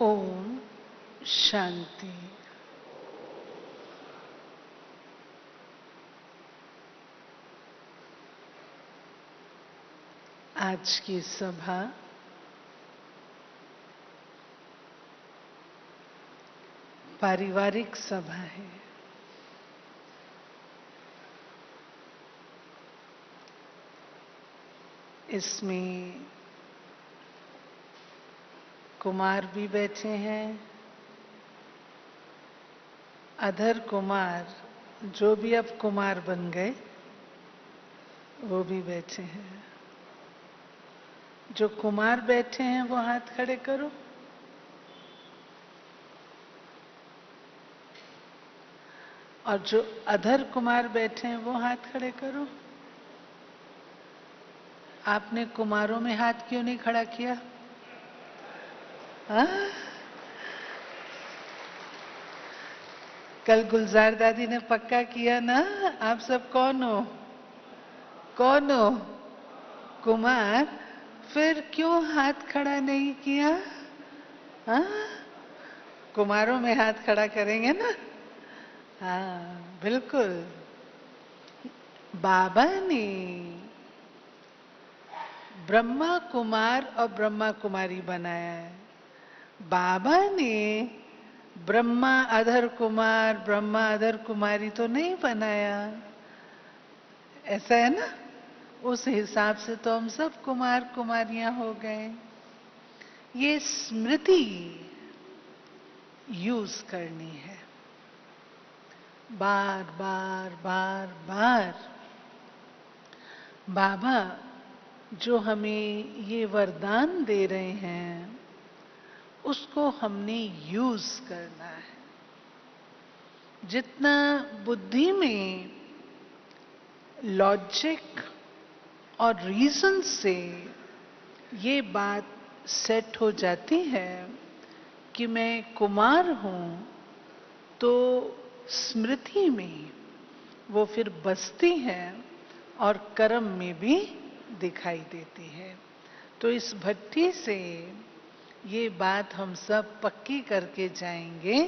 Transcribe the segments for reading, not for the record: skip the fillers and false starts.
ओम शांति। आज की सभा पारिवारिक सभा है। इसमें कुमार भी बैठे हैं, अधर कुमार जो भी अब कुमार बन गए वो भी बैठे हैं। जो कुमार बैठे हैं वो हाथ खड़े करो। और जो अधर कुमार बैठे हैं वो हाथ खड़े करो। आपने कुमारों में हाथ क्यों नहीं खड़ा किया? हाँ? कल गुलजार दादी ने पक्का किया ना, आप सब कौन हो? कौन हो? कुमार। फिर क्यों हाथ खड़ा नहीं किया? हाँ? कुमारों में हाथ खड़ा करेंगे ना? हाँ, बिल्कुल। बाबा ने ब्रह्मा कुमार और ब्रह्मा कुमारी बनाया है। बाबा ने ब्रह्मा अधर कुमार, ब्रह्मा अधर कुमारी तो नहीं बनाया। ऐसा है ना? उस हिसाब से तो हम सब कुमार कुमारियां हो गए। ये स्मृति यूज करनी है, बार बार बार बार। बाबा जो हमें ये वरदान दे रहे हैं उसको हमने यूज करना है। जितना बुद्धि में लॉजिक और रीजन से ये बात सेट हो जाती है कि मैं कुमार हूं, तो स्मृति में वो फिर बसती है और कर्म में भी दिखाई देती है। तो इस भट्टी से ये बात हम सब पक्की करके जाएंगे।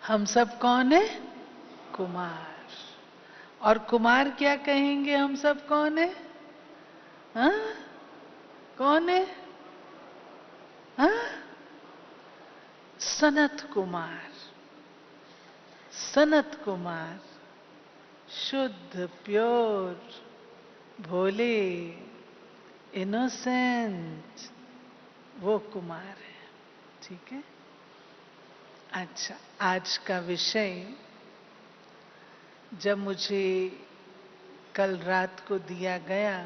हम सब कौन है? कुमार। और कुमार क्या कहेंगे? हम सब कौन है? हाँ? कौन है? हाँ? सनत कुमार। सनत कुमार शुद्ध, प्योर, भोले, इनोसेंट, वो कुमार है। ठीक है? अच्छा, आज का विषय जब मुझे कल रात को दिया गया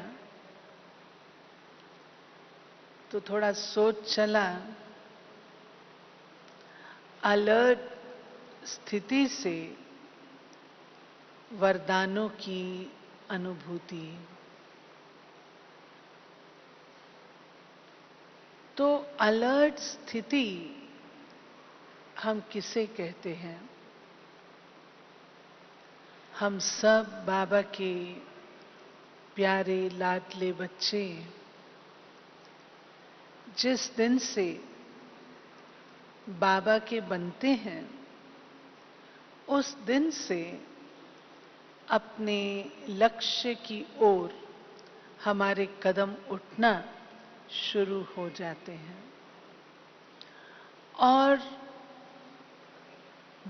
तो थोड़ा सोच चला। अलर्ट स्थिति से वरदानों की अनुभूति। तो अलर्ट स्थिति हम किसे कहते हैं? हम सब बाबा के प्यारे लाडले बच्चे जिस दिन से बाबा के बनते हैं उस दिन से अपने लक्ष्य की ओर हमारे कदम उठना शुरू हो जाते हैं। और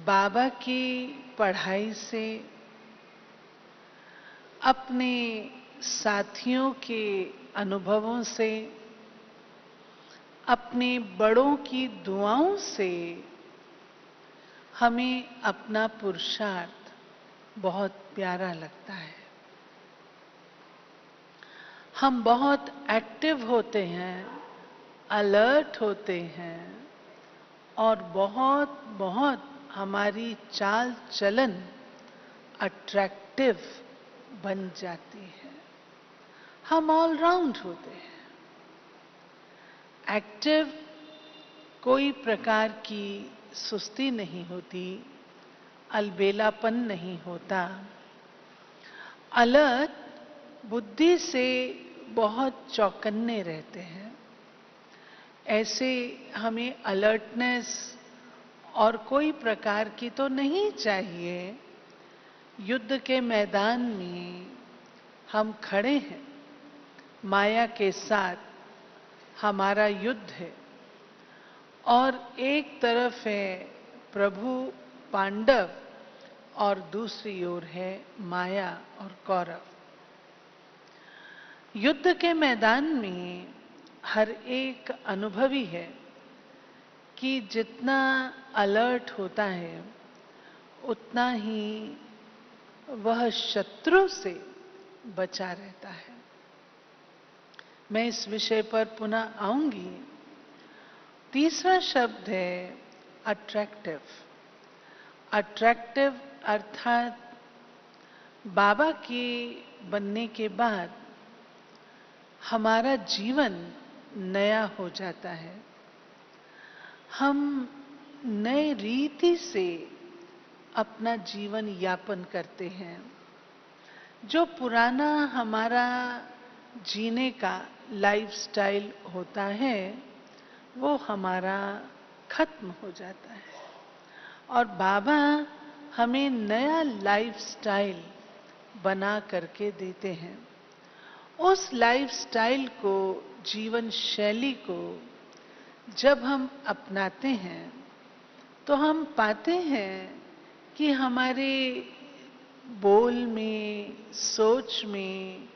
बाबा की पढ़ाई से, अपने साथियों के अनुभवों से, अपने बड़ों की दुआओं से हमें अपना पुरुषार्थ बहुत प्यारा लगता है। हम बहुत एक्टिव होते हैं, अलर्ट होते हैं और बहुत बहुत हमारी चाल चलन अट्रैक्टिव बन जाती है। हम ऑल राउंड होते हैं। एक्टिव, कोई प्रकार की सुस्ती नहीं होती, अलबेलापन नहीं होता। अलर्ट, बुद्धि से बहुत चौकन्ने रहते हैं। ऐसे हमें अलर्टनेस और कोई प्रकार की तो नहीं चाहिए। युद्ध के मैदान में हम खड़े हैं, माया के साथ हमारा युद्ध है, और एक तरफ है प्रभु पांडव और दूसरी ओर है माया और कौरव। युद्ध के मैदान में हर एक अनुभवी है कि जितना अलर्ट होता है उतना ही वह शत्रु से बचा रहता है। मैं इस विषय पर पुनः आऊंगी। तीसरा शब्द है अट्रैक्टिव। अट्रैक्टिव अर्थात बाबा के बनने के बाद हमारा जीवन नया हो जाता है। हम नए रीति से अपना जीवन यापन करते हैं। जो पुराना हमारा जीने का लाइफस्टाइल होता है वो हमारा खत्म हो जाता है, और बाबा हमें नया लाइफस्टाइल बना करके देते हैं। उस लाइफस्टाइल को, जीवन शैली को जब हम अपनाते हैं तो हम पाते हैं कि हमारे बोल में, सोच में,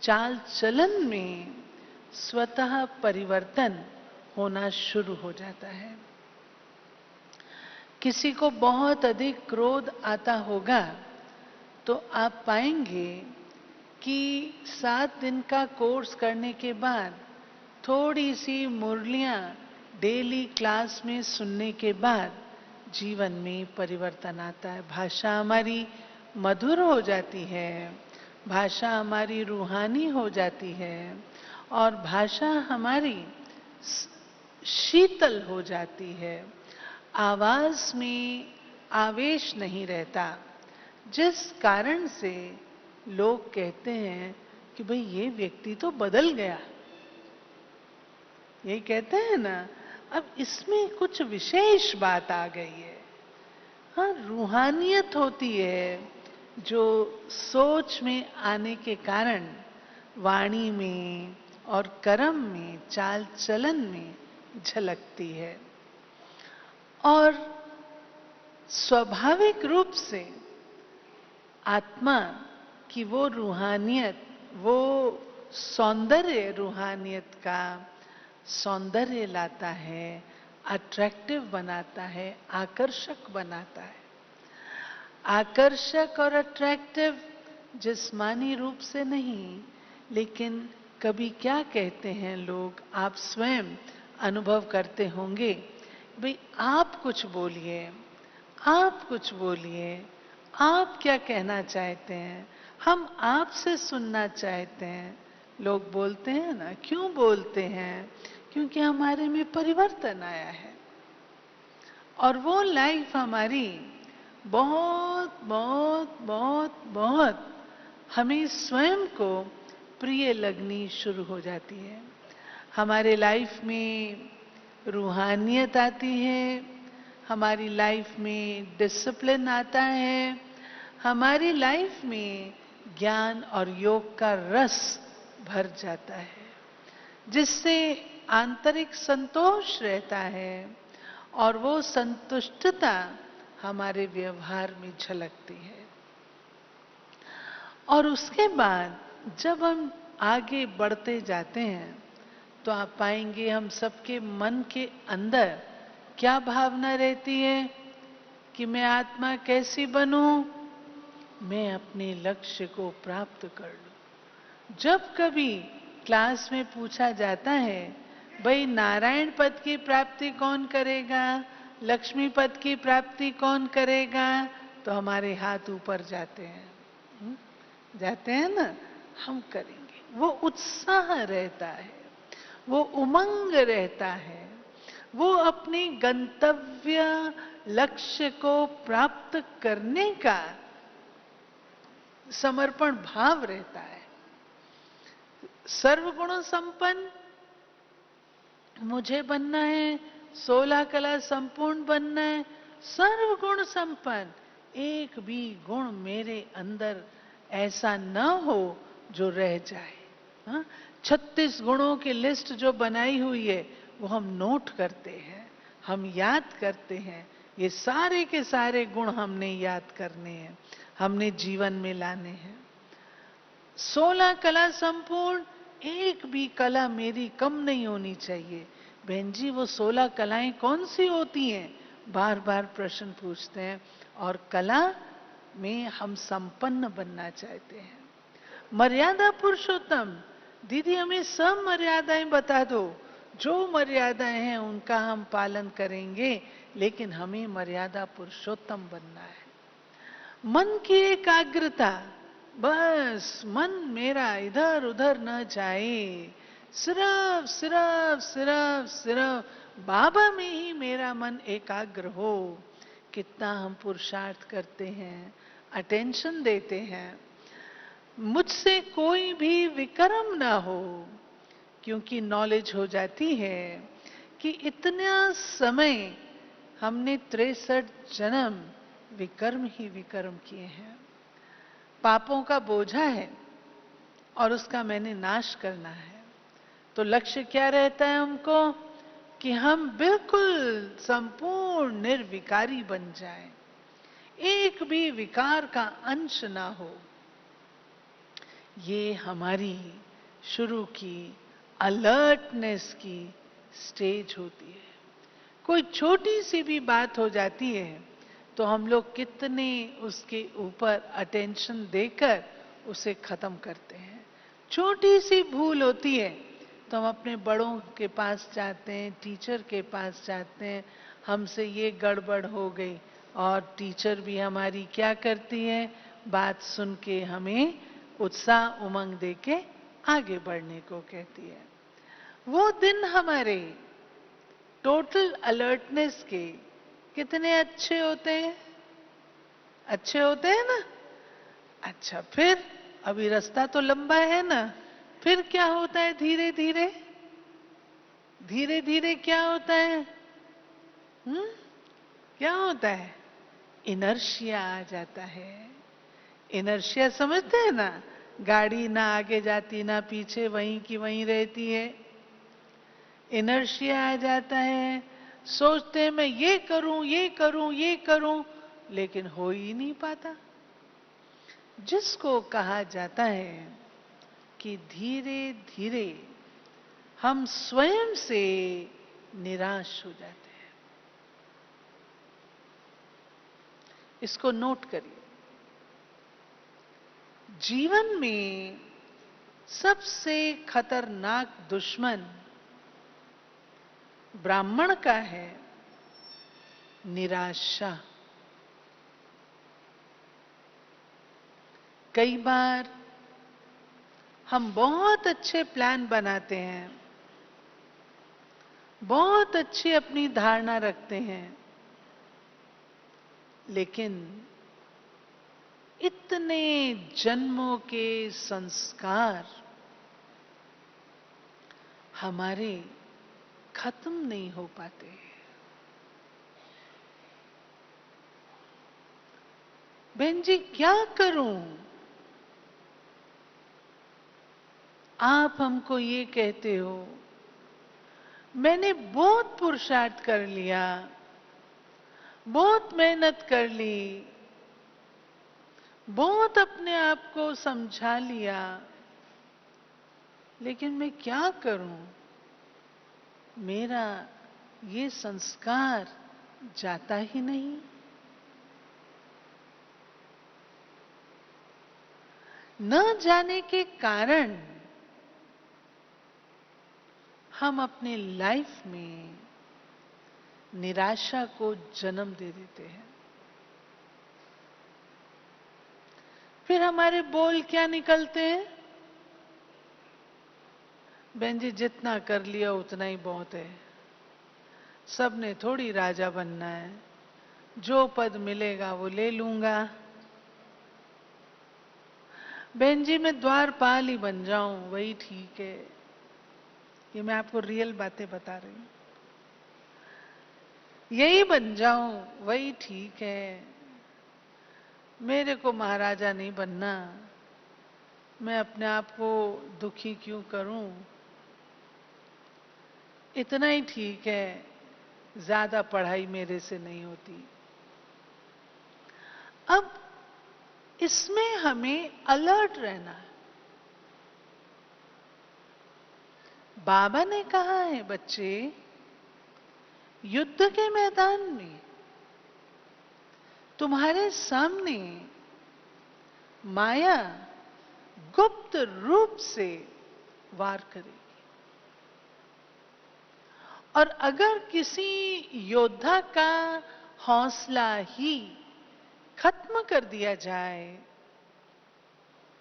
चाल चलन में स्वतः परिवर्तन होना शुरू हो जाता है। किसी को बहुत अधिक क्रोध आता होगा तो आप पाएंगे कि 7 दिन का कोर्स करने के बाद थोड़ी सी मुरलियां डेली क्लास में सुनने के बाद जीवन में परिवर्तन आता है। भाषा हमारी मधुर हो जाती है, भाषा हमारी रूहानी हो जाती है, और भाषा हमारी शीतल हो जाती है। आवाज में आवेश नहीं रहता, जिस कारण से लोग कहते हैं कि भाई ये व्यक्ति तो बदल गया। यही कहते हैं ना, अब इसमें कुछ विशेष बात आ गई है। हाँ, रूहानियत होती है जो सोच में आने के कारण वाणी में और कर्म में, चाल चलन में झलकती है, और स्वाभाविक रूप से आत्मा की वो रूहानियत, वो सौंदर्य रूहानियत का सौंदर्य लाता है, अट्रैक्टिव बनाता है, आकर्षक बनाता है। आकर्षक और अट्रैक्टिव जिस्मानी रूप से नहीं, लेकिन कभी क्या कहते हैं लोग, आप स्वयं अनुभव करते होंगे, भाई आप कुछ बोलिए, आप कुछ बोलिए, आप क्या कहना चाहते हैं, हम आपसे सुनना चाहते हैं। लोग बोलते हैं ना, क्यों बोलते हैं? क्योंकि हमारे में परिवर्तन आया है, और वो लाइफ हमारी बहुत बहुत बहुत बहुत हमें स्वयं को प्रिय लगनी शुरू हो जाती है। हमारे लाइफ में रूहानियत आती है, हमारी लाइफ में डिसिप्लिन आता है, हमारी लाइफ में ज्ञान और योग का रस भर जाता है, जिससे आंतरिक संतोष रहता है, और वो संतुष्टता हमारे व्यवहार में झलकती है। और उसके बाद जब हम आगे बढ़ते जाते हैं तो आप पाएंगे हम सबके मन के अंदर क्या भावना रहती है कि मैं आत्मा कैसी बनूं, मैं अपने लक्ष्य को प्राप्त कर लूं। जब कभी क्लास में पूछा जाता है भाई नारायण पद की प्राप्ति कौन करेगा, लक्ष्मी पद की प्राप्ति कौन करेगा, तो हमारे हाथ ऊपर जाते हैं। जाते हैं ना, हम करेंगे। वो उत्साह रहता है, वो उमंग रहता है, वो अपने गंतव्य लक्ष्य को प्राप्त करने का समर्पण भाव रहता है। सर्वगुण संपन्न मुझे बनना है, 16 कला संपूर्ण बनना है, सर्व गुण संपन्न, एक भी गुण मेरे अंदर ऐसा न हो जो रह जाए। हाँ? 36 गुणों की लिस्ट जो बनाई हुई है वो हम नोट करते हैं, हम याद करते हैं। ये सारे के सारे गुण हमने याद करने हैं, हमने जीवन में लाने हैं। 16 कला संपूर्ण, एक भी कला मेरी कम नहीं होनी चाहिए। बहन जी वो 16 कलाएं कौन सी होती हैं? बार बार प्रश्न पूछते हैं। और कला में हम संपन्न बनना चाहते हैं। मर्यादा पुरुषोत्तम, दीदी हमें सब मर्यादाएं बता दो। जो मर्यादाएं हैं उनका हम पालन करेंगे, लेकिन हमें मर्यादा पुरुषोत्तम बनना है। मन की एकाग्रता, बस मन मेरा इधर उधर न जाए, सिर्फ सिर्फ सिर्फ सिर्फ बाबा में ही मेरा मन एकाग्र हो। कितना हम पुरुषार्थ करते हैं, अटेंशन देते हैं। मुझसे कोई भी विक्रम ना हो, क्योंकि नॉलेज हो जाती है कि इतना समय हमने 63 जन्म विकर्म ही विकर्म किए हैं। पापों का बोझा है और उसका मैंने नाश करना है। तो लक्ष्य क्या रहता है हमको? कि हम बिल्कुल संपूर्ण निर्विकारी बन जाएं, एक भी विकार का अंश ना हो। ये हमारी शुरू की अलर्टनेस की स्टेज होती है। कोई छोटी सी भी बात हो जाती है तो हम लोग कितने उसके ऊपर अटेंशन देकर उसे खत्म करते हैं। छोटी सी भूल होती है तो हम अपने बड़ों के पास जाते हैं, टीचर के पास जाते हैं, हमसे ये गड़बड़ हो गई, और टीचर भी हमारी क्या करती है? बात सुन के हमें उत्साह उमंग देके आगे बढ़ने को कहती है। वो दिन हमारे टोटल अलर्टनेस के कितने अच्छे होते हैं? अच्छे होते हैं ना? अच्छा, फिर अभी रास्ता तो लंबा है ना, फिर क्या होता है? धीरे धीरे धीरे धीरे क्या होता है? क्या होता है? इनर्शिया आ जाता है। इनर्शिया समझते हैं ना? गाड़ी ना आगे जाती ना पीछे, वहीं की वहीं रहती है। इनर्शिया आ जाता है, सोचते हैं मैं ये करूं ये करूं ये करूं, लेकिन हो ही नहीं पाता। जिसको कहा जाता है कि धीरे धीरे हम स्वयं से निराश हो जाते हैं। इसको नोट करिए। जीवन में सबसे खतरनाक दुश्मन ब्राह्मण का है निराशा। कई बार हम बहुत अच्छे प्लान बनाते हैं, बहुत अच्छी अपनी धारणा रखते हैं, लेकिन इतने जन्मों के संस्कार हमारे खत्म नहीं हो पाते। बहन जी क्या करूं? आप हमको ये कहते हो, मैंने बहुत पुरुषार्थ कर लिया, बहुत मेहनत कर ली, बहुत अपने आप को समझा लिया, लेकिन मैं क्या करूं? मेरा ये संस्कार जाता ही नहीं। न जाने के कारण हम अपने लाइफ में निराशा को जन्म दे देते हैं। फिर हमारे बोल क्या निकलते हैं? बहन जी जितना कर लिया उतना ही बहुत है, सबने थोड़ी राजा बनना है, जो पद मिलेगा वो ले लूंगा। बहन जी मैं द्वारपाल ही बन जाऊं वही ठीक है। ये मैं आपको रियल बातें बता रही हूं। यही बन जाऊं वही ठीक है, मेरे को महाराजा नहीं बनना, मैं अपने आप को दुखी क्यों करूं, इतना ही ठीक है, ज्यादा पढ़ाई मेरे से नहीं होती। अब इसमें हमें अलर्ट रहना है। बाबा ने कहा है, बच्चे युद्ध के मैदान में तुम्हारे सामने माया गुप्त रूप से वार करेगी, और अगर किसी योद्धा का हौसला ही खत्म कर दिया जाए,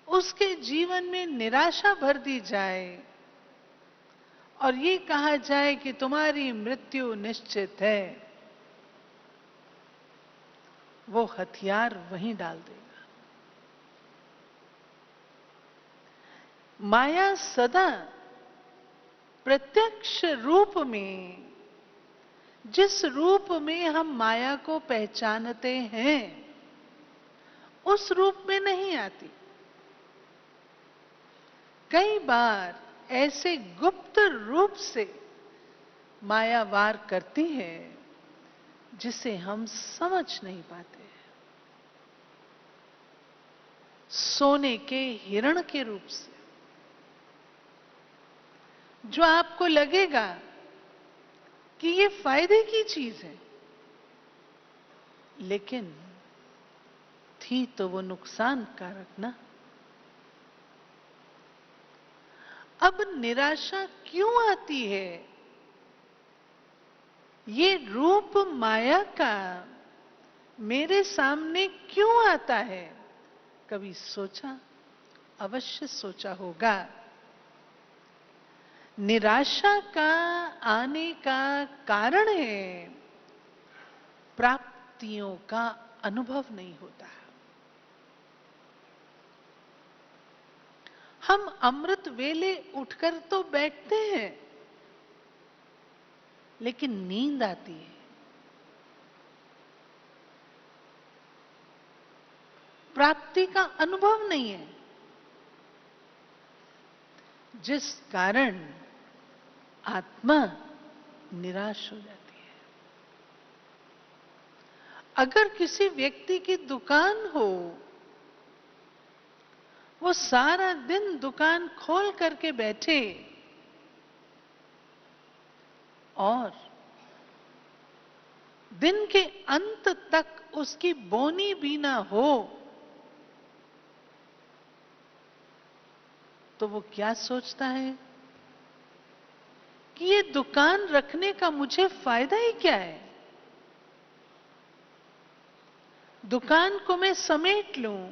उसके जीवन में निराशा भर दी जाए और ये कहा जाए कि तुम्हारी मृत्यु निश्चित है, वो हथियार वहीं डाल देगा। माया सदा प्रत्यक्ष रूप में, जिस रूप में हम माया को पहचानते हैं, उस रूप में नहीं आती। कई बार ऐसे गुप्त रूप से माया वार करती है जिसे हम समझ नहीं पाते। सोने के हिरण के रूप से, जो आपको लगेगा कि ये फायदे की चीज है, लेकिन थी तो वो नुकसान कारक ना। अब निराशा क्यों आती है? ये रूप माया का मेरे सामने क्यों आता है? कभी सोचा? अवश्य सोचा होगा। निराशा का आने का कारण है प्राप्तियों का अनुभव नहीं होता। हम अमृत वेले उठकर तो बैठते हैं, लेकिन नींद आती है। प्राप्ति का अनुभव नहीं है, जिस कारण आत्मा निराश हो जाती है। अगर किसी व्यक्ति की दुकान हो, वो सारा दिन दुकान खोल करके बैठे और दिन के अंत तक उसकी बोनी भी ना हो, तो वो क्या सोचता है कि ये दुकान रखने का मुझे फायदा ही क्या है? दुकान को मैं समेट लूं,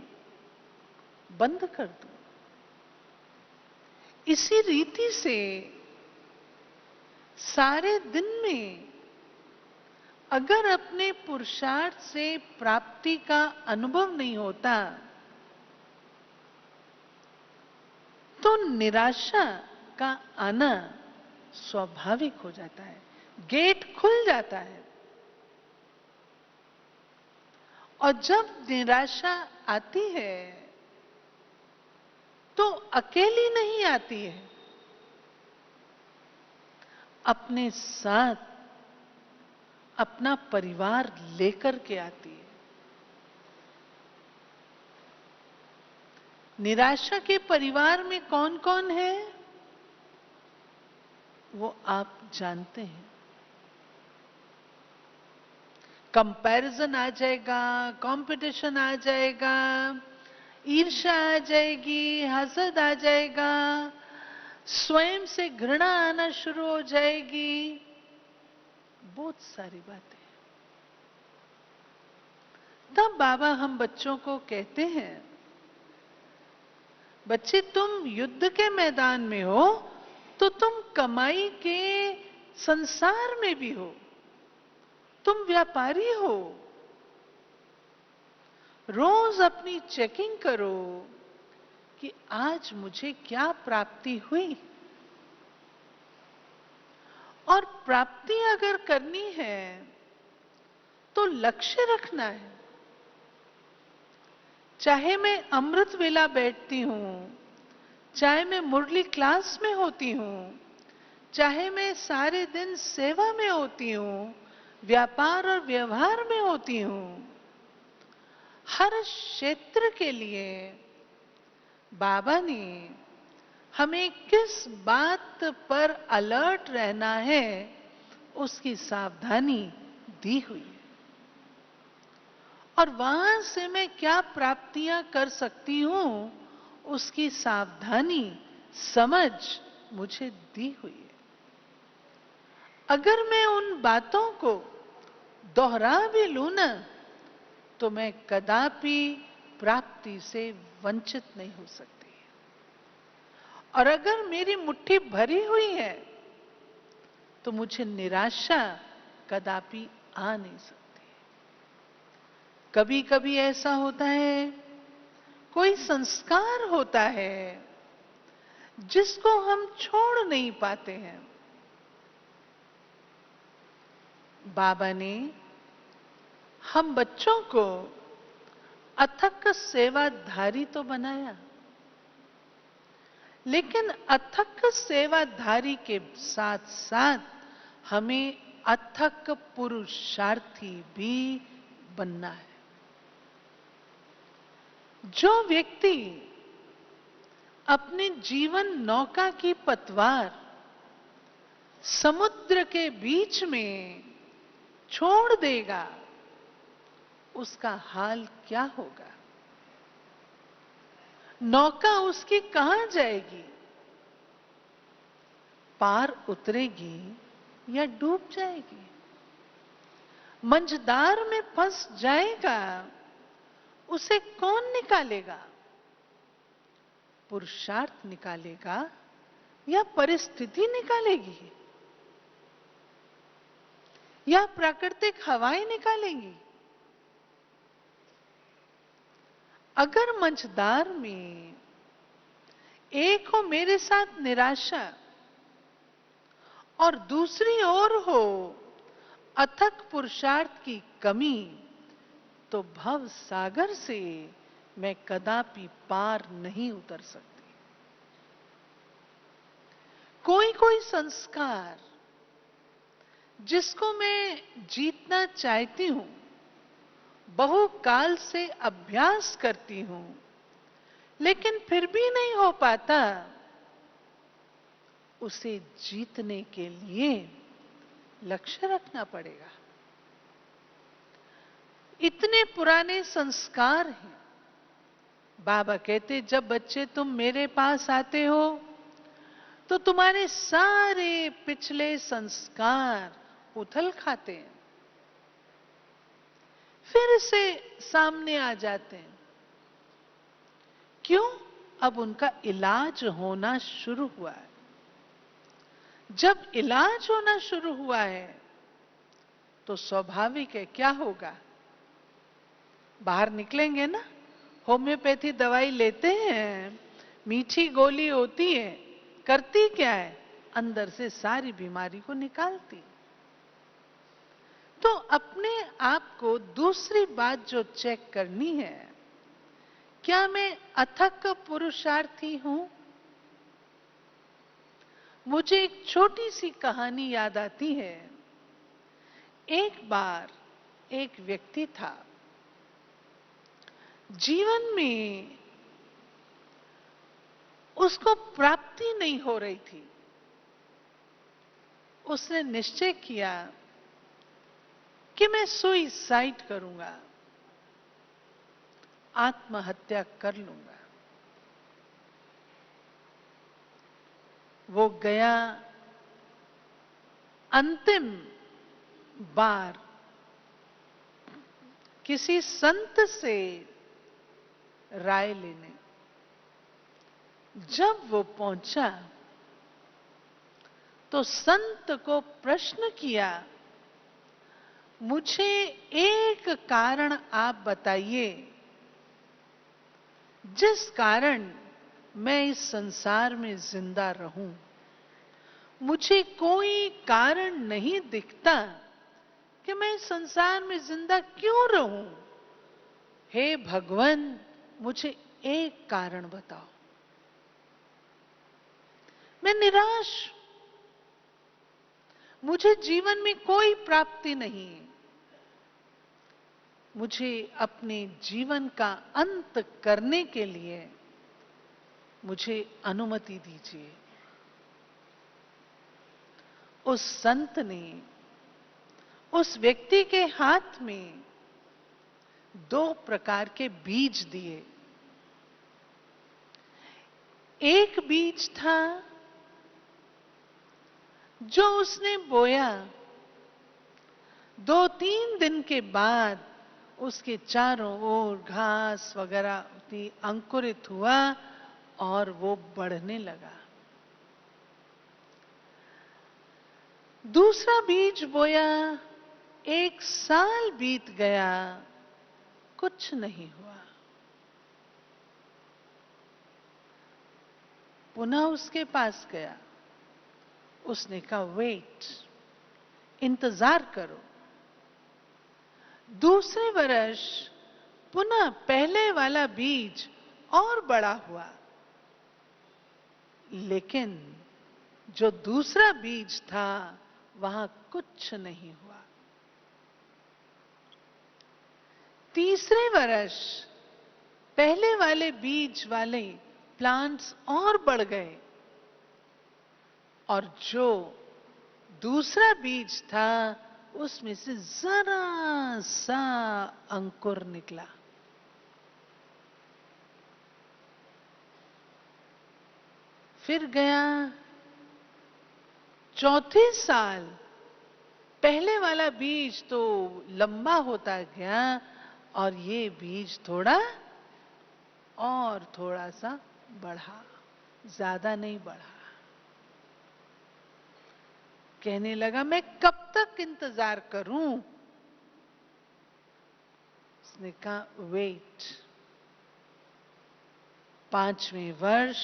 बंद कर दूं। इसी रीति से सारे दिन में अगर अपने पुरुषार्थ से प्राप्ति का अनुभव नहीं होता, तो निराशा का आना स्वाभाविक हो जाता है, गेट खुल जाता है। और जब निराशा आती है तो अकेली नहीं आती है, अपने साथ अपना परिवार लेकर के आती है। निराशा के परिवार में कौन कौन है, वो आप जानते हैं। कंपैरिजन आ जाएगा, कंपटीशन आ जाएगा, ईर्ष्या आ जाएगी, हसद आ जाएगा, स्वयं से घृणा आना शुरू हो जाएगी, बहुत सारी बातें। तब बाबा हम बच्चों को कहते हैं, बच्चे तुम युद्ध के मैदान में हो तो तुम कमाई के संसार में भी हो, तुम व्यापारी हो। रोज अपनी चेकिंग करो कि आज मुझे क्या प्राप्ति हुई। और प्राप्ति अगर करनी है तो लक्ष्य रखना है। चाहे मैं अमृत वेला बैठती हूं, चाहे मैं मुरली क्लास में होती हूं, चाहे मैं सारे दिन सेवा में होती हूं, व्यापार और व्यवहार में होती हूं, हर क्षेत्र के लिए बाबा ने हमें किस बात पर अलर्ट रहना है उसकी सावधानी दी हुई है। और वहां से मैं क्या प्राप्तियां कर सकती हूं उसकी सावधानी समझ मुझे दी हुई है। अगर मैं उन बातों को दोहरा भी लूं ना तो मैं कदापि प्राप्ति से वंचित नहीं हो सकती। और अगर मेरी मुट्ठी भरी हुई है तो मुझे निराशा कदापि आ नहीं सकती। कभी कभी ऐसा होता है, कोई संस्कार होता है जिसको हम छोड़ नहीं पाते हैं। बाबा ने हम बच्चों को अथक सेवाधारी तो बनाया, लेकिन अथक सेवाधारी के साथ साथ हमें अथक पुरुषार्थी भी बनना है। जो व्यक्ति अपने जीवन नौका की पतवार समुद्र के बीच में छोड़ देगा, उसका हाल क्या होगा? नौका उसकी कहां जाएगी? पार उतरेगी या डूब जाएगी? मंझधार में फंस जाएगा, उसे कौन निकालेगा? पुरुषार्थ निकालेगा या परिस्थिति निकालेगी या प्राकृतिक हवाएं निकालेंगी? अगर मंझधार में एक हो मेरे साथ निराशा और दूसरी ओर हो अथक पुरुषार्थ की कमी, तो भव सागर से मैं कदापि पार नहीं उतर सकती। कोई कोई संस्कार जिसको मैं जीतना चाहती हूं, बहुकाल से अभ्यास करती हूं, लेकिन फिर भी नहीं हो पाता, उसे जीतने के लिए लक्ष्य रखना पड़ेगा। इतने पुराने संस्कार हैं। बाबा कहते, जब बच्चे तुम मेरे पास आते हो तो तुम्हारे सारे पिछले संस्कार उथल खाते हैं, फिर से सामने आ जाते हैं। क्यों? अब उनका इलाज होना शुरू हुआ है। जब इलाज होना शुरू हुआ है तो स्वाभाविक है, क्या होगा? बाहर निकलेंगे ना, होम्योपैथी दवाई लेते हैं, मीठी गोली होती है, करती क्या है? अंदर से सारी बीमारी को निकालती। तो अपने आप को दूसरी बात जो चेक करनी है, क्या मैं अथक पुरुषार्थी हूं? मुझे एक छोटी सी कहानी याद आती है। एक बार एक व्यक्ति था, जीवन में उसको प्राप्ति नहीं हो रही थी। उसने निश्चय किया कि मैं सुइसाइड करूंगा, आत्महत्या कर लूंगा। वो गया अंतिम बार किसी संत से राय लेने। जब वो पहुंचा तो संत को प्रश्न किया, मुझे एक कारण आप बताइए जिस कारण मैं इस संसार में जिंदा रहूं। मुझे कोई कारण नहीं दिखता कि मैं संसार में जिंदा क्यों रहूं। हे भगवान, मुझे एक कारण बताओ। मैं निराश, मुझे जीवन में कोई प्राप्ति नहीं। मुझे अपने जीवन का अंत करने के लिए मुझे अनुमति दीजिए। उस संत ने उस व्यक्ति के हाथ में 2 प्रकार के बीज दिए। एक बीज था जो उसने बोया, 2-3 दिन के बाद उसके चारों ओर घास वगैरह अंकुरित हुआ और वो बढ़ने लगा। दूसरा बीज बोया, 1 साल बीत गया, कुछ नहीं हुआ। पुनः उसके पास गया, उसने कहा वेट, इंतजार करो। दूसरे वर्ष पुनः पहले वाला बीज और बड़ा हुआ, लेकिन जो दूसरा बीज था वहां कुछ नहीं हुआ। तीसरे वर्ष पहले वाले बीज वाले प्लांट्स और बढ़ गए और जो दूसरा बीज था उसमें से जरा सा अंकुर निकला। फिर गया, चौथे साल पहले वाला बीज तो लंबा होता गया और ये बीज थोड़ा सा बढ़ा, ज्यादा नहीं बढ़ा। कहने लगा मैं कब तक इंतजार करूं। उसने कहा वेट। 5वें वर्ष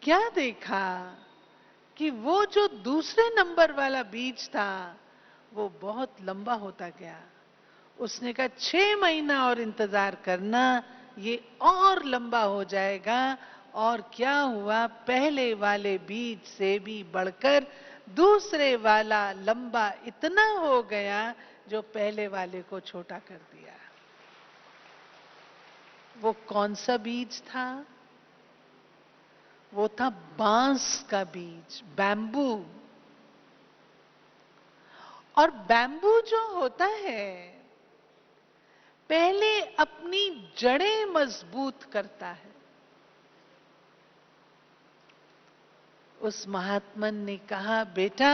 क्या देखा कि वो जो दूसरे नंबर वाला बीज था वो बहुत लंबा होता गया। उसने कहा 6 महीना और इंतजार करना, ये और लंबा हो जाएगा। और क्या हुआ, पहले वाले बीज से भी बढ़कर दूसरे वाला लंबा इतना हो गया जो पहले वाले को छोटा कर दिया। वो कौन सा बीज था? वो था बांस का बीज, बैम्बू। और बैम्बू जो होता है पहले अपनी जड़ें मजबूत करता है। उस महात्मन ने कहा बेटा,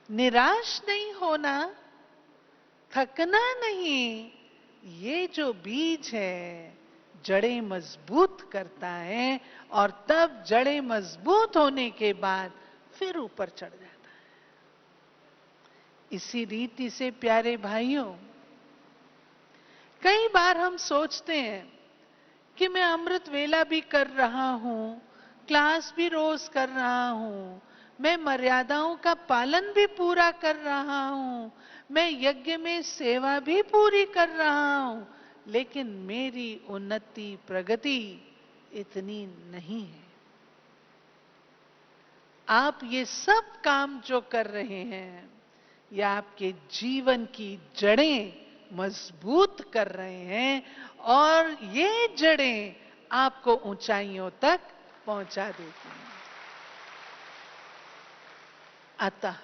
निराश नहीं होना, थकना नहीं। ये जो बीज है जड़ें मजबूत करता है और तब जड़ें मजबूत होने के बाद फिर ऊपर चढ़ जाता है। इसी रीति से प्यारे भाइयों, कई बार हम सोचते हैं कि मैं अमृत वेला भी कर रहा हूं, क्लास भी रोज कर रहा हूं, मैं मर्यादाओं का पालन भी पूरा कर रहा हूं, मैं यज्ञ में सेवा भी पूरी कर रहा हूं, लेकिन मेरी उन्नति प्रगति इतनी नहीं है। आप ये सब काम जो कर रहे हैं ये आपके जीवन की जड़ें मजबूत कर रहे हैं और ये जड़ें आपको ऊंचाइयों तक पहुंचा देती हैं। अतः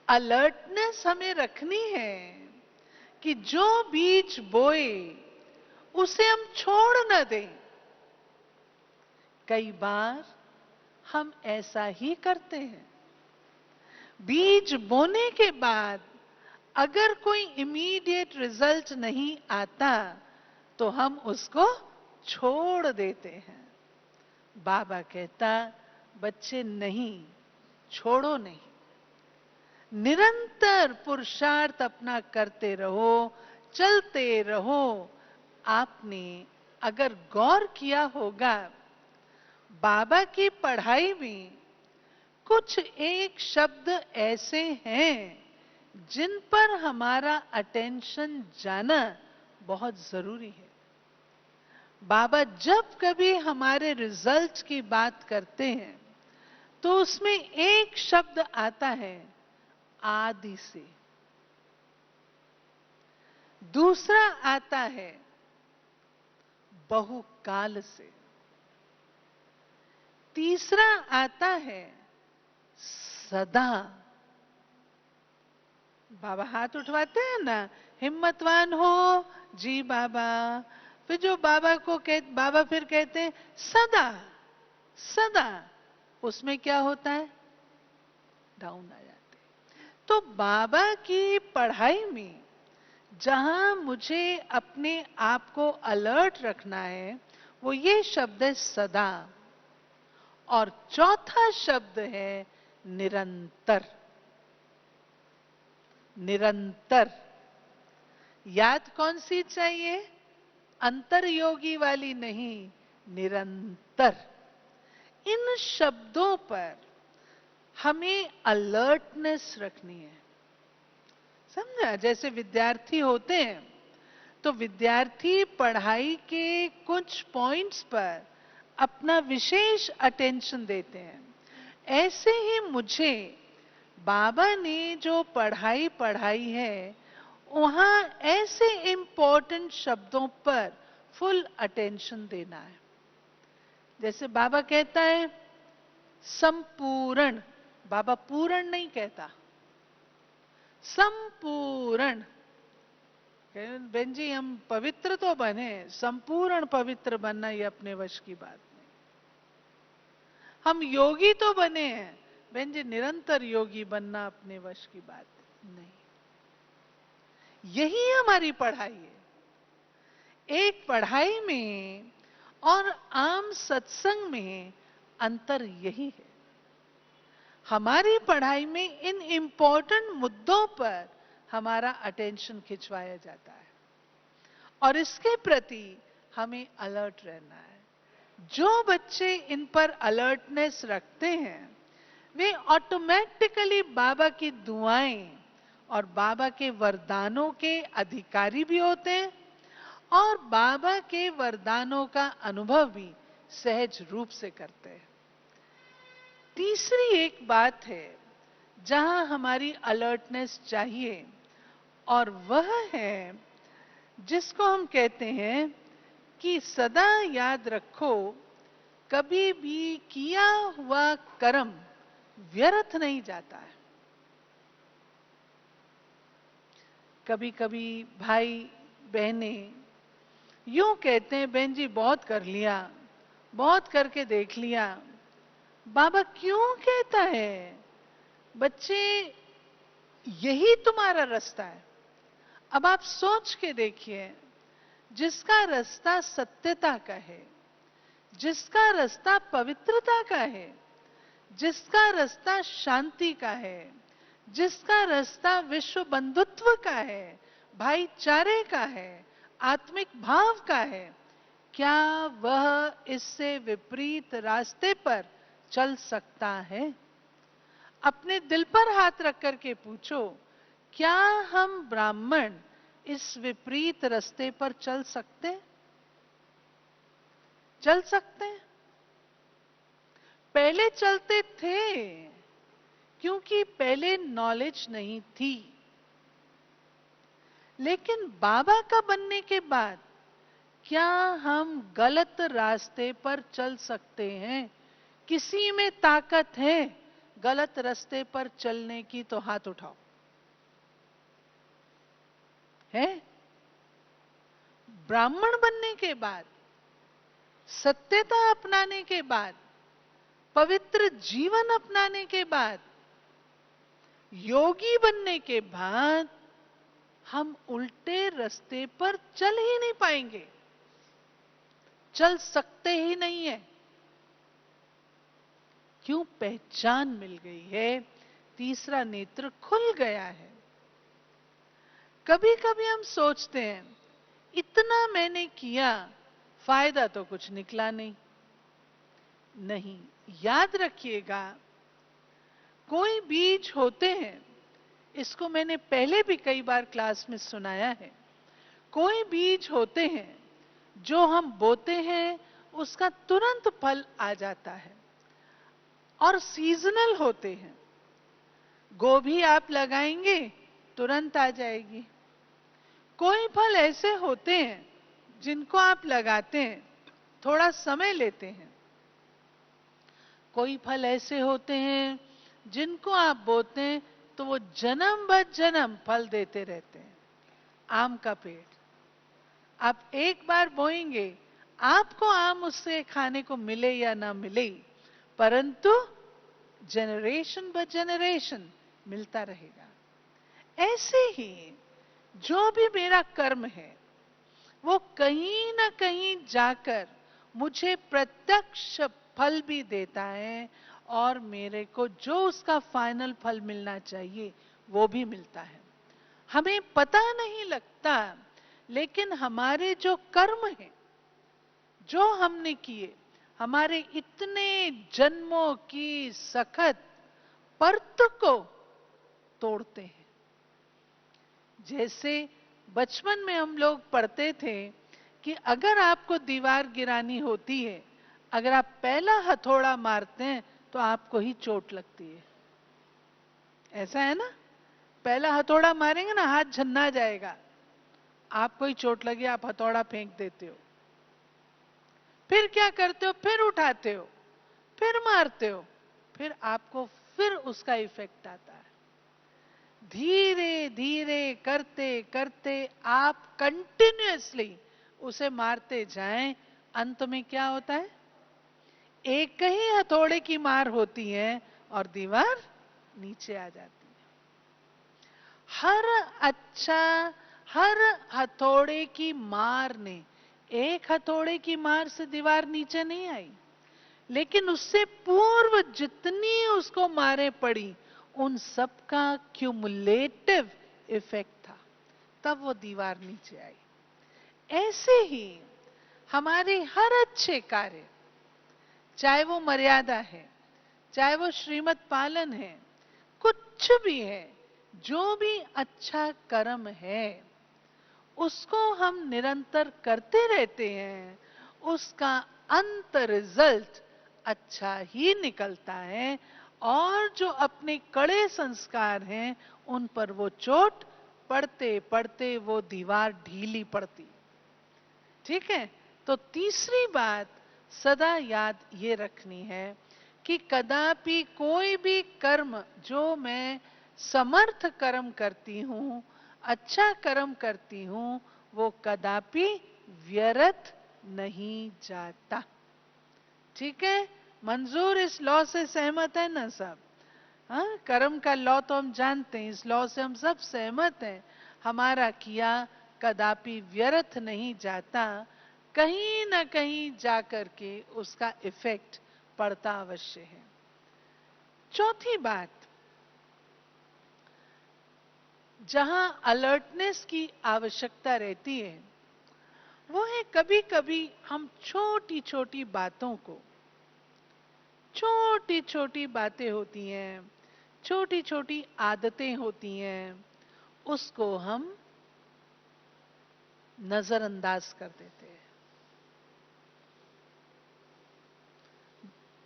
अलर्टनेस हमें रखनी है कि जो बीज बोए उसे हम छोड़ न दें। कई बार हम ऐसा ही करते हैं। बीज बोने के बाद अगर कोई इमीडिएट रिजल्ट नहीं आता तो हम उसको छोड़ देते हैं। बाबा कहता बच्चे नहीं, छोड़ो नहीं, निरंतर पुरुषार्थ अपना करते रहो, चलते रहो। आपने अगर गौर किया होगा बाबा की पढ़ाई में कुछ एक शब्द ऐसे हैं जिन पर हमारा अटेंशन जाना बहुत जरूरी है। बाबा जब कभी हमारे रिजल्ट की बात करते हैं तो उसमें एक शब्द आता है आदि से, दूसरा आता है बहुकाल से, तीसरा आता है सदा। बाबा हाथ उठवाते हैं ना, हिम्मतवान हो जी बाबा। फिर जो बाबा फिर कहते हैं सदा सदा, उसमें क्या होता है, डाउन आ जाते हैं। तो बाबा की पढ़ाई में जहां मुझे अपने आप को अलर्ट रखना है वो ये शब्द है सदा, और चौथा शब्द है निरंतर। निरंतर याद कौन सी चाहिए, अंतर्योगी वाली नहीं, निरंतर। इन शब्दों पर हमें अलर्टनेस रखनी है, समझा। जैसे विद्यार्थी होते हैं तो विद्यार्थी पढ़ाई के कुछ पॉइंट्स पर अपना विशेष अटेंशन देते हैं, ऐसे ही मुझे बाबा ने जो पढ़ाई पढ़ाई है वहां ऐसे इंपॉर्टेंट शब्दों पर फुल अटेंशन देना है। जैसे बाबा कहता है संपूर्ण, बाबा पूर्ण नहीं कहता, संपूर्ण। बहन जी हम पवित्र तो बने, संपूर्ण पवित्र बनना ये अपने वश की बात नहीं। हम योगी तो बने हैं बहन जी, निरंतर योगी बनना अपने वश की बात नहीं। यही हमारी पढ़ाई है। एक पढ़ाई में और आम सत्संग में अंतर यही है। हमारी पढ़ाई में इन इंपॉर्टेंट मुद्दों पर हमारा अटेंशन खिंचवाया जाता है और इसके प्रति हमें अलर्ट रहना है। जो बच्चे इन पर अलर्टनेस रखते हैं वे ऑटोमेटिकली बाबा की दुआएं और बाबा के वरदानों के अधिकारी भी होते हैं और बाबा के वरदानों का अनुभव भी सहज रूप से करते हैं। तीसरी एक बात है जहां हमारी अलर्टनेस चाहिए और वह है जिसको हम कहते हैं कि सदा याद रखो कभी भी किया हुआ कर्म व्यर्थ नहीं जाता है। कभी कभी भाई बहनें यूं कहते हैं बहन जी बहुत कर लिया, बहुत करके देख लिया। बाबा क्यों कहता है बच्चे यही तुम्हारा रास्ता है। अब आप सोच के देखिए, जिसका रास्ता सत्यता का है, जिसका रास्ता पवित्रता का है, जिसका रास्ता शांति का है, जिसका रास्ता विश्व बंधुत्व का है, भाईचारे का है, आत्मिक भाव का है, क्या वह इससे विपरीत रास्ते पर चल सकता है? अपने दिल पर हाथ रख करके पूछो, क्या हम ब्राह्मण इस विपरीत रास्ते पर चल सकते हैं? चल सकते हैं? पहले चलते थे क्योंकि पहले नॉलेज नहीं थी, लेकिन बाबा का बनने के बाद क्या हम गलत रास्ते पर चल सकते हैं? किसी में ताकत है गलत रास्ते पर चलने की तो हाथ उठाओ। है? ब्राह्मण बनने के बाद, सत्यता अपनाने के बाद, पवित्र जीवन अपनाने के बाद, योगी बनने के बाद हम उल्टे रास्ते पर चल ही नहीं पाएंगे, चल सकते ही नहीं है। क्यों? पहचान मिल गई है, तीसरा नेत्र खुल गया है। कभी कभी हम सोचते हैं इतना मैंने किया, फायदा तो कुछ निकला नहीं, नहीं। याद रखिएगा, कोई बीज होते हैं, इसको मैंने पहले भी कई बार क्लास में सुनाया है। कोई बीज होते हैं जो हम बोते हैं, उसका तुरंत फल आ जाता है और सीजनल होते हैं। गोभी आप लगाएंगे तुरंत आ जाएगी। कोई फल ऐसे होते हैं जिनको आप लगाते हैं, थोड़ा समय लेते हैं। कोई फल ऐसे होते हैं जिनको आप बोते हैं तो वो जन्म ब जन्म फल देते रहते हैं। आम का पेड़ आप एक बार बोएंगे, आपको आम उससे खाने को मिले या ना मिले, परंतु जनरेशन ब जनरेशन मिलता रहेगा। ऐसे ही जो भी मेरा कर्म है, वो कहीं ना कहीं जाकर मुझे प्रत्यक्ष फल भी देता है और मेरे को जो उसका फाइनल फल मिलना चाहिए वो भी मिलता है। हमें पता नहीं लगता, लेकिन हमारे जो कर्म हैं, जो हमने किए, हमारे इतने जन्मों की सखत परत को तोड़ते हैं। जैसे बचपन में हम लोग पढ़ते थे कि अगर आपको दीवार गिरानी होती है, अगर आप पहला हथौड़ा मारते हैं तो आपको ही चोट लगती है। ऐसा है ना? पहला हथौड़ा मारेंगे ना, हाथ झन्ना जाएगा, आपको ही चोट लगी, आप हथौड़ा फेंक देते हो। फिर क्या करते हो? फिर उठाते हो, फिर मारते हो, फिर आपको फिर उसका इफेक्ट आता है। धीरे धीरे करते करते आप कंटिन्यूअसली उसे मारते जाएं, अंत में क्या होता है? एक ही हथौड़े की मार होती है और दीवार नीचे आ जाती है। हर हथौड़े की मार ने, एक हथौड़े की मार से दीवार नीचे नहीं आई, लेकिन उससे पूर्व जितनी उसको मारे पड़ी, उन सब का क्यूमुलेटिव इफेक्ट था, तब वो दीवार नीचे आई। ऐसे ही हमारे हर अच्छे कार्य, चाहे वो मर्यादा है, चाहे वो श्रीमत पालन है, कुछ भी है, जो भी अच्छा कर्म है, उसको हम निरंतर करते रहते हैं, उसका अंत रिजल्ट अच्छा ही निकलता है। और जो अपने कड़े संस्कार हैं, उन पर वो चोट पड़ते पड़ते वो दीवार ढीली पड़ती। ठीक है? तो तीसरी बात सदा याद ये रखनी है कि कदापि कोई भी कर्म जो मैं समर्थ कर्म करती हूं, अच्छा कर्म करती हूं, वो कदापि व्यर्थ नहीं जाता। ठीक है? मंजूर, इस लॉ से सहमत है ना सब? हाँ, कर्म का लॉ तो हम जानते हैं, इस लॉ से हम सब सहमत हैं। हमारा किया कदापि व्यर्थ नहीं जाता, कहीं ना कहीं जाकर के उसका इफेक्ट पड़ता अवश्य है। चौथी बात, जहां अलर्टनेस की आवश्यकता रहती है, वो है कभी कभी हम छोटी छोटी बातों को, छोटी छोटी बातें होती हैं, छोटी छोटी आदतें होती हैं, उसको हम नजरअंदाज कर देते हैं।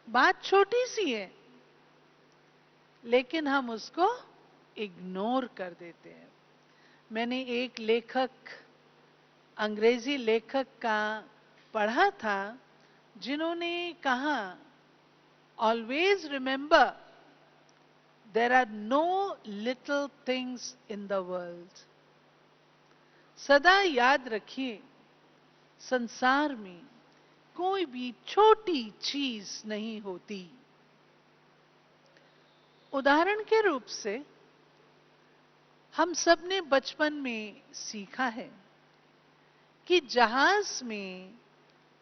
बात छोटी सी है, लेकिन हम उसको इग्नोर कर देते हैं। मैंने एक लेखक, अंग्रेजी लेखक का पढ़ा था, जिन्होंने कहा, always remember there are no little things in the world. सदा याद रखिए, संसार में कोई भी छोटी चीज नहीं होती। उदाहरण के रूप से हम सब ने बचपन में सीखा है कि जहाज में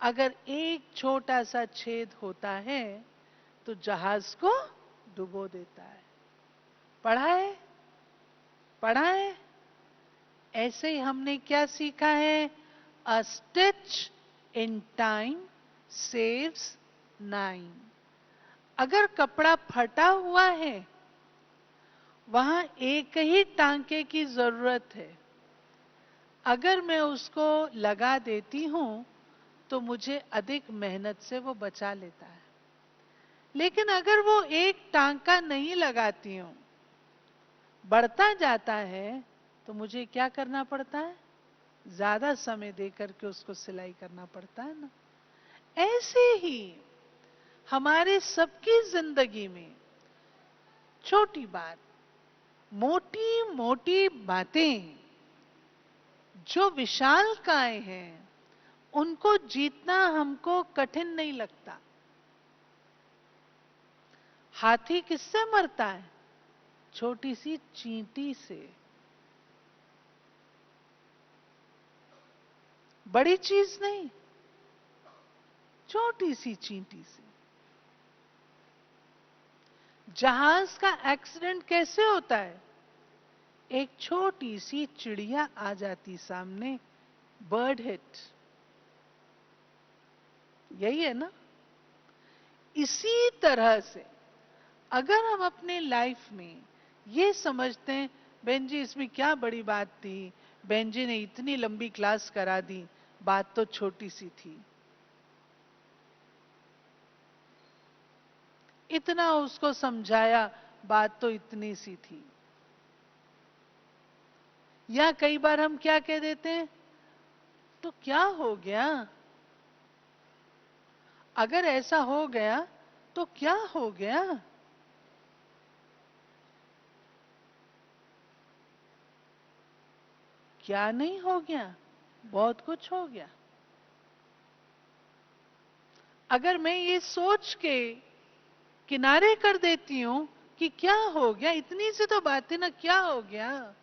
अगर एक छोटा सा छेद होता है तो जहाज को डुबो देता है। पढ़ा है? पढ़ा है? ऐसे ही हमने क्या सीखा है? अ स्टिच इन टाइम सेव्स 9। अगर कपड़ा फटा हुआ है, वहां एक ही टांके की जरूरत है। अगर मैं उसको लगा देती हूं तो मुझे अधिक मेहनत से वो बचा लेता है। लेकिन अगर वो एक टांका नहीं लगाती हूं, बढ़ता जाता है, तो मुझे क्या करना पड़ता है? ज्यादा समय देकर के उसको सिलाई करना पड़ता है ना। ऐसे ही हमारे सबकी जिंदगी में छोटी बात, मोटी मोटी बातें जो विशालकाय हैं, उनको जीतना हमको कठिन नहीं लगता। हाथी किससे मरता है? छोटी सी चींटी से। बड़ी चीज नहीं, छोटी सी चींटी से। जहाज का एक्सीडेंट कैसे होता है? एक छोटी सी चिड़िया आ जाती सामने, बर्ड हिट। यही है ना। इसी तरह से अगर हम अपने लाइफ में ये समझते हैं, बहन जी इसमें क्या बड़ी बात थी, बहन जी ने इतनी लंबी क्लास करा दी, बात तो छोटी सी थी, इतना उसको समझाया, बात तो इतनी सी थी। या कई बार हम क्या कह देते हैं, तो क्या हो गया, अगर ऐसा हो गया तो क्या हो गया। क्या नहीं हो गया, बहुत कुछ हो गया। अगर मैं ये सोच के किनारे कर देती हूं कि क्या हो गया, इतनी सी तो बात है ना, क्या हो गया,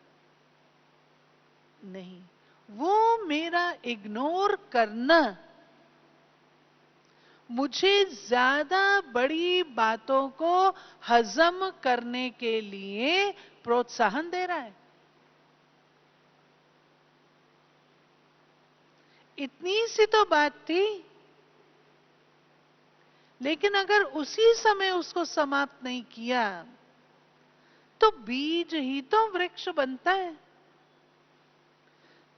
नहीं, वो मेरा इग्नोर करना मुझे ज्यादा बड़ी बातों को हजम करने के लिए प्रोत्साहन दे रहा है। इतनी सी तो बात थी, लेकिन अगर उसी समय उसको समाप्त नहीं किया तो बीज ही तो वृक्ष बनता है।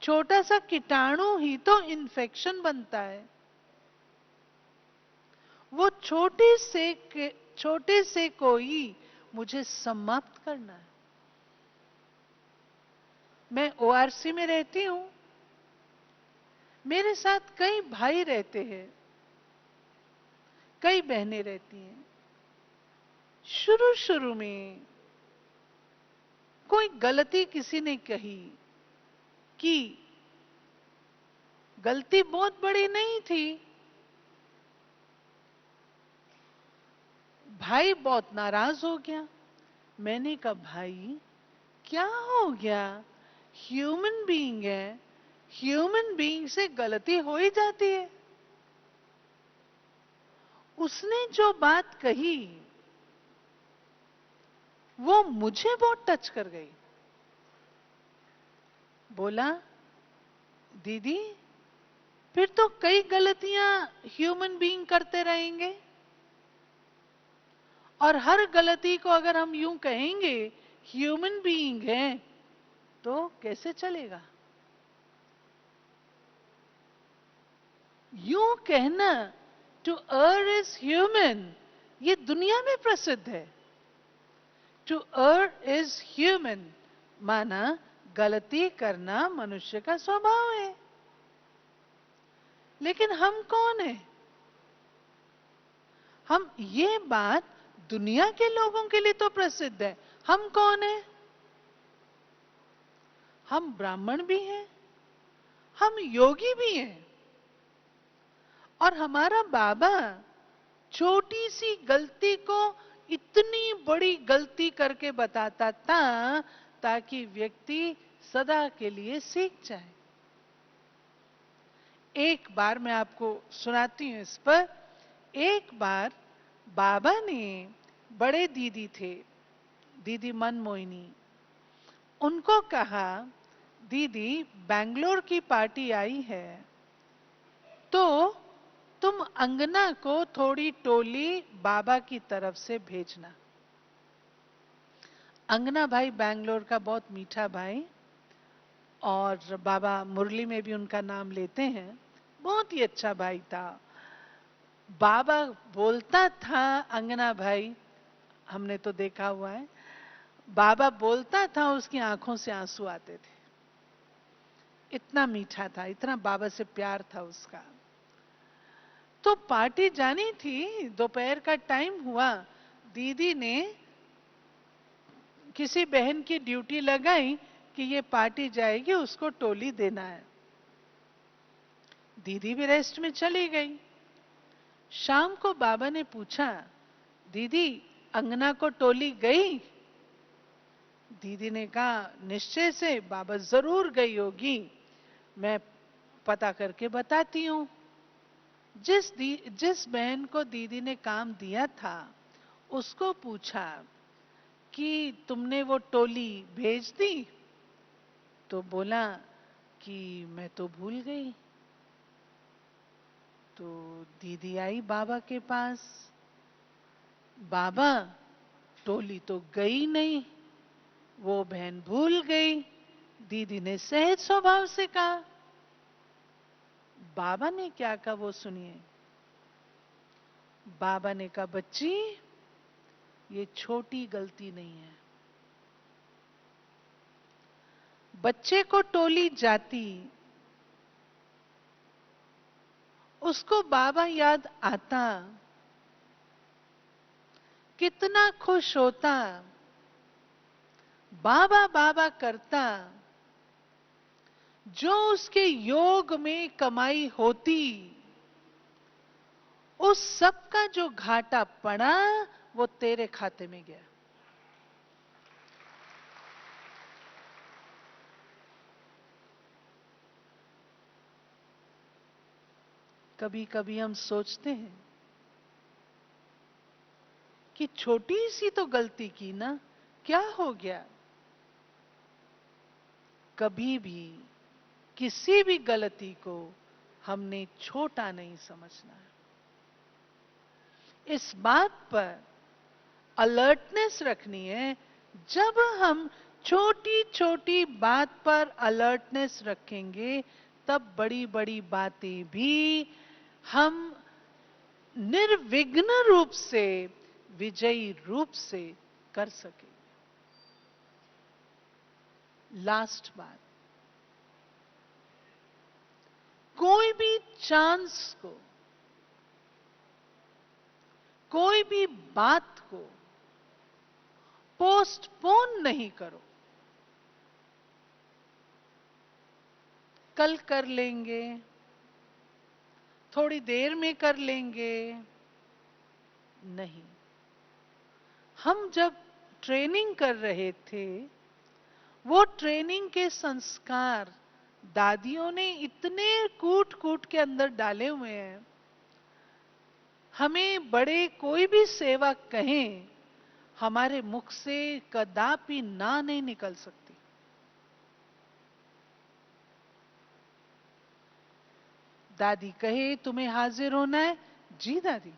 छोटा सा कीटाणु ही तो इन्फेक्शन बनता है। वो छोटे से कोई मुझे समाप्त करना है। मैं ओआरसी में रहती हूं, मेरे साथ कई भाई रहते हैं, कई बहनें रहती हैं। शुरू शुरू में कोई गलती किसी ने कही कि गलती बहुत बड़ी नहीं थी, भाई बहुत नाराज हो गया। मैंने कहा भाई क्या हो गया, ह्यूमन बीइंग है, ह्यूमन बीइंग से गलती हो ही जाती है। उसने जो बात कही वो मुझे बहुत टच कर गई। बोला दीदी फिर तो कई गलतियां ह्यूमन बीइंग करते रहेंगे, और हर गलती को अगर हम यूं कहेंगे ह्यूमन बीइंग है तो कैसे चलेगा। यूं कहना टू err इज ह्यूमन, ये दुनिया में प्रसिद्ध है। टू err इज ह्यूमन माना गलती करना मनुष्य का स्वभाव है। लेकिन हम कौन है? हम, ये बात दुनिया के लोगों के लिए तो प्रसिद्ध है, हम कौन है? हम ब्राह्मण भी हैं, हम योगी भी हैं, और हमारा बाबा छोटी सी गलती को इतनी बड़ी गलती करके बताता था ताकि व्यक्ति सदा के लिए सीख जाए। एक बार मैं आपको सुनाती हूं इस पर। एक बार बाबा ने, बड़े दीदी थे, दीदी मनमोहिनी, उनको कहा दीदी बैंगलोर की पार्टी आई है, तो तुम अंगना को थोड़ी टोली बाबा की तरफ से भेजना। अंगना भाई बैंगलोर का बहुत मीठा भाई, और बाबा मुरली में भी उनका नाम लेते हैं। बहुत ही अच्छा भाई था। बाबा बोलता था, अंगना भाई, हमने तो देखा हुआ है, बाबा बोलता था उसकी आंखों से आंसू आते थे। इतना मीठा था, इतना बाबा से प्यार था उसका। तो पार्टी जानी थी, दोपहर का टाइम हुआ, दीदी ने किसी बहन की ड्यूटी लगाई कि ये पार्टी जाएगी, उसको टोली देना है। दीदी भी रेस्ट में चली गई। शाम को बाबा ने पूछा, दीदी अंगना को टोली गई? दीदी ने कहा, निश्चय से बाबा, जरूर गई होगी, मैं पता करके बताती हूं। जिस बहन को दीदी ने काम दिया था उसको पूछा कि तुमने वो टोली भेज दी? तो बोला कि मैं तो भूल गई। तो दीदी आई बाबा के पास, बाबा टोली तो गई नहीं, वो बहन भूल गई। दीदी ने सहज स्वभाव से कहा। बाबा ने क्या कहा वो सुनिए। बाबा ने कहा, बच्ची ये छोटी गलती नहीं है। बच्चे को टोली जाती, उसको बाबा याद आता, कितना खुश होता, बाबा बाबा करता, जो उसके योग में कमाई होती, उस सब का जो घाटा पड़ा वो तेरे खाते में गया। कभी कभी हम सोचते हैं कि छोटी सी तो गलती की ना, क्या हो गया? कभी भी किसी भी गलती को हमने छोटा नहीं समझना है। इस बात पर अलर्टनेस रखनी है। जब हम छोटी छोटी बात पर अलर्टनेस रखेंगे, तब बड़ी बड़ी बातें भी हम निर्विघ्न रूप से, विजयी रूप से कर सकेंगे। लास्ट बात, कोई भी चांस को, कोई भी बात को पोस्टपोन नहीं करो। कल कर लेंगे, थोड़ी देर में कर लेंगे, नहीं। हम जब ट्रेनिंग कर रहे थे, वो ट्रेनिंग के संस्कार दादियों ने इतने कूट कूट के अंदर डाले हुए हैं। हमें बड़े कोई भी सेवा कहें, हमारे मुख से कदापि ना नहीं निकल सकती। दादी कहे तुम्हें हाजिर होना है, जी दादी,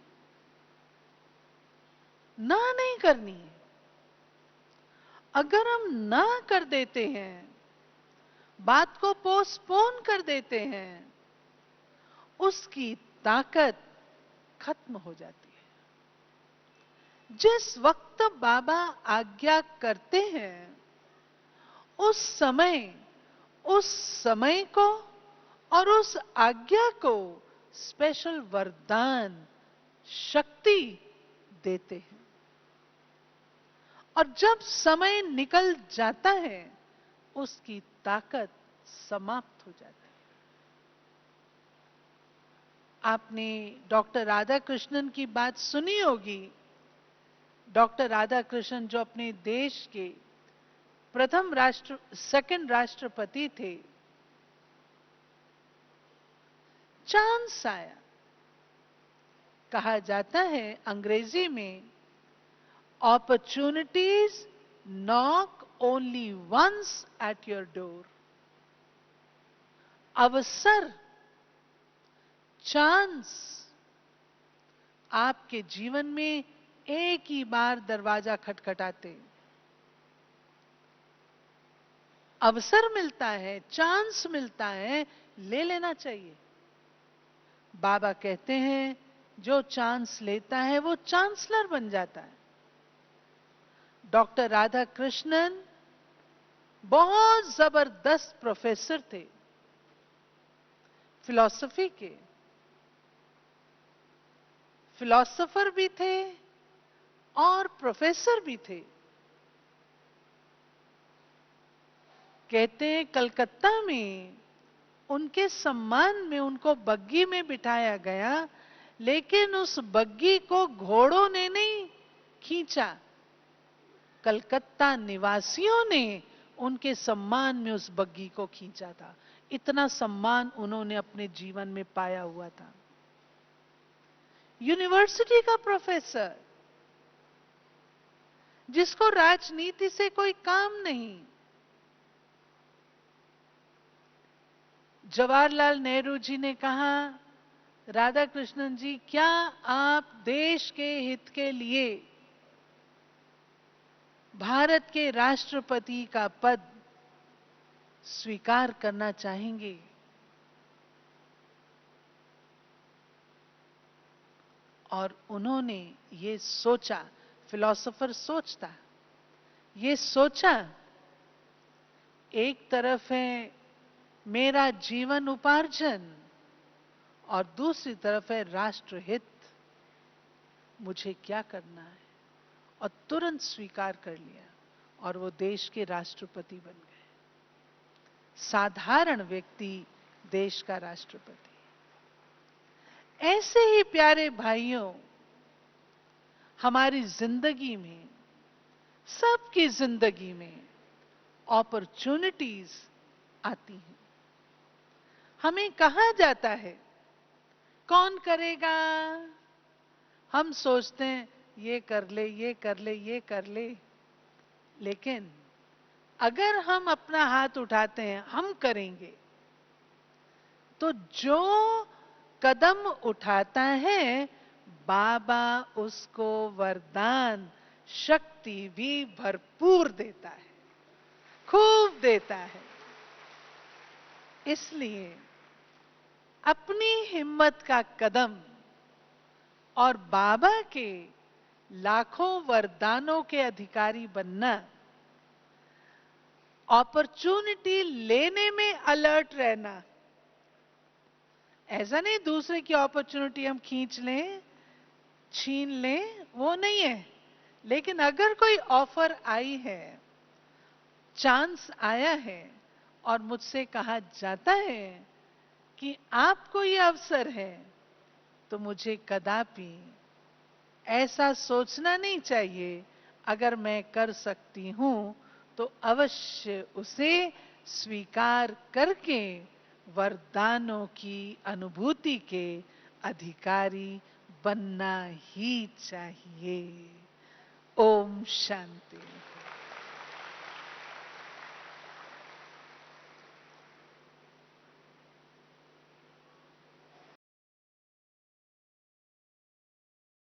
ना नहीं करनी है। अगर हम ना कर देते हैं, बात को पोस्टपोन कर देते हैं, उसकी ताकत खत्म हो जाती है। जिस वक्त बाबा आज्ञा करते हैं, उस समय को और उस आज्ञा को स्पेशल वरदान, शक्ति देते हैं। और जब समय निकल जाता है, उसकी ताकत समाप्त हो जाती है। आपने डॉक्टर राधा कृष्णन की बात सुनी होगी। डॉक्टर राधा कृष्णन जो अपने देश के सेकंड राष्ट्रपति थे। चांस आया, कहा जाता है अंग्रेजी में, opportunities knock only once at your door. अवसर, चांस आपके जीवन में एक ही बार दरवाजा खटखटाते, अवसर मिलता है, चांस मिलता है, ले लेना चाहिए। बाबा कहते हैं जो चांस लेता है वो चांसलर बन जाता है। डॉक्टर राधा कृष्णन बहुत जबरदस्त प्रोफेसर थे फिलॉसफी के, फिलॉसफर भी थे और प्रोफेसर भी थे। कहते हैं कलकत्ता में उनके सम्मान में उनको बग्गी में बिठाया गया, लेकिन उस बग्गी को घोड़ों ने नहीं खींचा, कलकत्ता निवासियों ने उनके सम्मान में उस बग्गी को खींचा था। इतना सम्मान उन्होंने अपने जीवन में पाया हुआ था। यूनिवर्सिटी का प्रोफेसर जिसको राजनीति से कोई काम नहीं, जवाहरलाल नेहरू जी ने कहा, राधा कृष्णन जी क्या आप देश के हित के लिए भारत के राष्ट्रपति का पद स्वीकार करना चाहेंगे? और उन्होंने ये सोचा, फिलॉसफर सोचता, ये सोचा एक तरफ है मेरा जीवन उपार्जन और दूसरी तरफ है राष्ट्रहित, मुझे क्या करना है, और तुरंत स्वीकार कर लिया और वो देश के राष्ट्रपति बन गए। साधारण व्यक्ति देश का राष्ट्रपति। ऐसे ही प्यारे भाइयों, हमारी जिंदगी में, सबकी जिंदगी में अपॉर्चुनिटीज आती हैं। हमें कहा जाता है कौन करेगा, हम सोचते हैं ये कर ले, ये कर ले, ये कर ले, लेकिन अगर हम अपना हाथ उठाते हैं हम करेंगे, तो जो कदम उठाता है बाबा उसको वरदान शक्ति भी भरपूर देता है, खूब देता है। इसलिए अपनी हिम्मत का कदम और बाबा के लाखों वरदानों के अधिकारी बनना, अपॉर्चुनिटी लेने में अलर्ट रहना, ऐसा नहीं दूसरे की अपॉर्चुनिटी हम खींच लें, छीन लें, वो नहीं है। लेकिन अगर कोई ऑफर आई है, चांस आया है और मुझसे कहा जाता है कि आपको ये अवसर है, तो मुझे कदापि ऐसा सोचना नहीं चाहिए, अगर मैं कर सकती हूं तो अवश्य उसे स्वीकार करके वरदानों की अनुभूति के अधिकारी बनना ही चाहिए। ओम शांति।